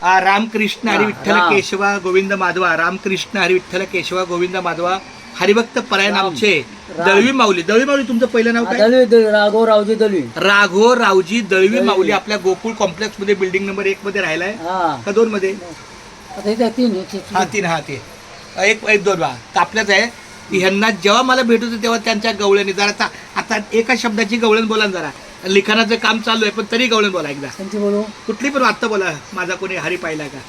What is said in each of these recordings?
रामकृष्ण हरी विठ्ठल केशवा गोविंद माधवा, रामकृष्ण हरी विठ्ठल केशवा गोविंद माधवा, हरिभक्त परायण आमचे दळवी माऊली. दळवी माऊली तुमचं पहिलं नाव काय? राघवरावजी दळवी. राघवरावजी दळवी माऊली आपल्या गोकुळ कॉम्प्लेक्स मध्ये बिल्डिंग नंबर 1 मध्ये राहिलाय का 2 मध्ये? तीन हा ते एक 2 तापल्याच आहे. ह्यांना जेव्हा मला भेट होतं तेव्हा त्यांच्या गवळणी जरा आता एका शब्दाची गवळण बोला जरा. लिखाणाचं काम चालू आहे पण तरी गवळण बोला एकदा. बोलू कुठली पण आत्ता बोला. माझा कोणी हरी पाहिला का?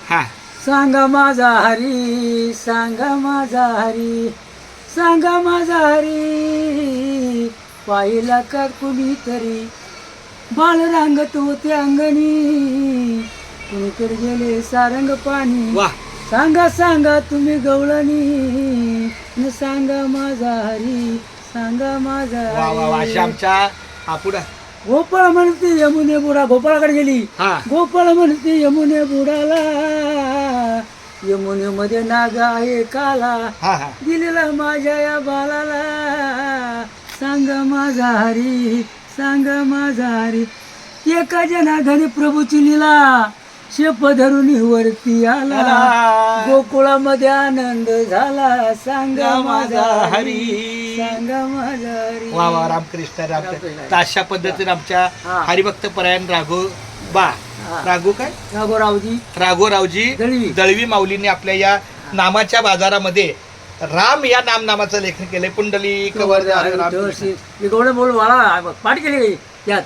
हा. सांगा माझा हरी, सांगा माझा हरी, सांगा माझा हरी, पाहिला का कुणीतरी बाळ रांगत होते अंगणी, कुणीकडे गेले सारंग पाणी. वा. सांगा सांगा तुम्ही गवळणी, न सांगा माझा हरी, सांगा माझा वा वा वा. हरी. अशा आमच्या पुढं गोपाळ म्हणते यमुने बुडा, गोपाळाकडे गेली. हा. गोपाळ म्हणते यमुने बुडाला, यमुने मध्ये नाग आहे काला, हा हा. दिलेला माझ्या या बालाला, सांगा माझा हरी, सांगा माझा हरी. एका जनार्दनी प्रभूची लीला, शेप धरून वरती आला, गोकुळामध्ये आनंद झाला, सांगा माझा हरी, सांगा माझा हरी. वा वा. रामकृष्ण रामकृष्ण. तर अशा पद्धतीने आमच्या हरिभक्त परायण राघव काय राघवरावजी दळवी दळवी माऊलीने आपल्या या नामाच्या बाजारामध्ये राम या नामाचं लेखन केलंय. पुंडलिक वरद हरे राम. गौड बोल वाळा पाठ केली त्यात